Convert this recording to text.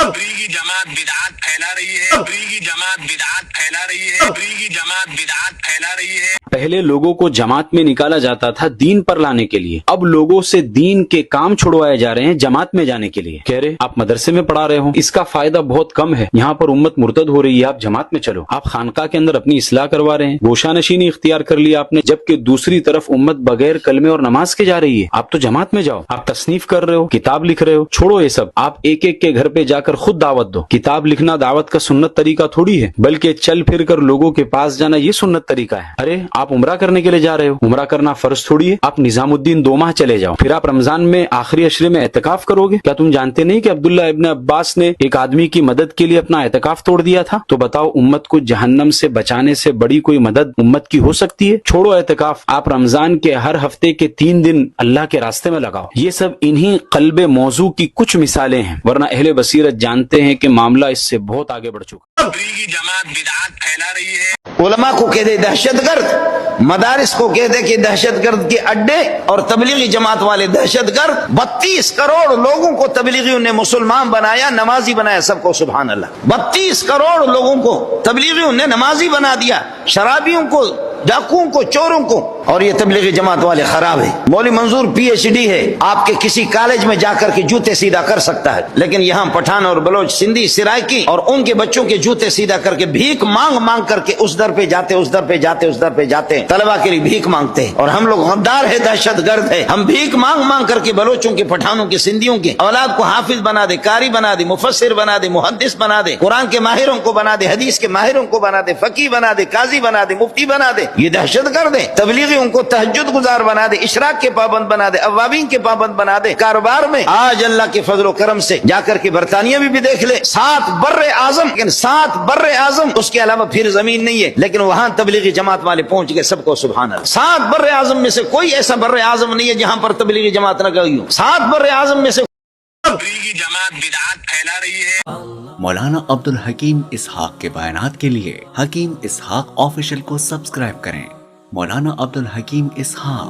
तबलीगी जमात बिदअत फैला रही है, तबलीगी जमात बिदअत फैला रही है, तबलीगी जमात बिदअत फैला रही है। पहले लोगों को जमात में निकाला जाता था दीन पर लाने के लिए, अब लोगों से दीन के काम छुड़वाए जा रहे हैं जमात में जाने के लिए। कह रहे आप मदरसे में पढ़ा रहे हो, इसका फायदा बहुत कम है, यहाँ पर उम्मत मुर्तद हो रही है, आप जमात में चलो। आप खानका के अंदर अपनी इस्लाह करवा रहे हैं, गोशानशीनी इख्तियार कर लिया आपने, जबकि दूसरी तरफ उम्मत बगैर कलमे और नमाज के जा रही है। आप तो जमात में जाओ, आप तसनीफ कर रहे हो, किताब लिख रहे हो, छोड़ो ये सब। आप एक एक के घर पे जाकर खुद दावत दो। किताब लिखना दावत का सुन्नत तरीका थोड़ी है, बल्कि चल फिर कर लोगों के पास जाना ये सुन्नत तरीका है। अरे आप उम्रा करने के लिए जा रहे हो, उम्रा करना फर्ज थोड़ी है। आप निजामुद्दीन 2 माह चले जाओ, फिर आप रमजान में आखिरी अशरे में एतकाफ करोगे। क्या तुम जानते नहीं कि अब्दुल्ला इब्न अब्बास ने एक आदमी की मदद के लिए अपना एतकाफ तोड़ दिया था? तो बताओ उम्मत को जहन्नम से बचाने से बड़ी कोई मदद उम्मत की हो सकती है? छोड़ो एतकाफ, आप रमजान के हर हफ्ते के 3 दिन अल्लाह के रास्ते में लगाओ। ये सब इन्हीं कल्बे मौजू की कुछ मिसालें हैं, वरना अहले बसीरत जानते हैं कि मामला इससे बहुत आगे बढ़ चुका। तबलीगी जमात बिदअत फैला रही है। उलमा को कह दे दहशतगर्द, मदारिस को कह दे कि दहशतगर्द के अड्डे, और तबलीगी जमात वाले दहशतगर्द। 32 करोड़ लोगों को तबलीगियों ने मुसलमान बनाया, नमाजी बनाया, सबको सुभान अल्लाह। 32 करोड़ लोगों को तबलीगियों ने नमाजी बना दिया, शराबियों को, डाकुओं को, चोरों को। और ये तबलीगी जमात वाले खराब है। मौलवी मंजूर PhD है, आपके किसी कॉलेज में जाकर के जूते सीधा कर सकता है, लेकिन यहाँ पठान और बलोच, सिंधी, सिराइकी और उनके बच्चों के जूते सीधा करके भीख मांग मांग करके उस दर पे जाते, उस दर पे जाते, उस दर पे जाते, तलबा के लिए भीख मांगते हैं। और हम लोग गद्दार है, दहशतगर्द है। हम भीख मांग मांग करके बलोचों के, पठानों के, सिंधियों के औलाद को हाफिज बना दे, कारी बना दे, मुफस्सिर बना दे, मुहद्दिस बना दे, कुरान के माहिरों को बना दे, हदीस के माहिरों को बना दे, फकीह बना दे, काजी बना दे, मुफ्ती बना दे। ये दहशतगर्द है। तबलीगी उनको तहज्जुद गुजार बना दे, इशराक के पाबंद बना दे, अवाबीन के पाबंद बना दे। कारोबार में आज अल्लाह के फजल करम से जाकर के बरतानिया भी देख ले, 7 बर्रे आजम, 7 बर्रे आजम, उसके अलावा फिर जमीन नहीं है, लेकिन वहां तबलीगी जमात वाले पहुंच गए, सबको सुभान अल्लाह। 7 बर्रे आजम में से कोई ऐसा बर्रे आजम नहीं है जहां पर तबलीगी जमात न गई हो। 7 बर्रे आजम में से तबलीगी जमात बिदअत फैला रही है। मौलाना अब्दुल हकीम इसहाक के बयानात के लिए हकीम इसहाक ऑफिशियल को सब्सक्राइब करें। मौलाना अब्दुल हकीम इसहाक।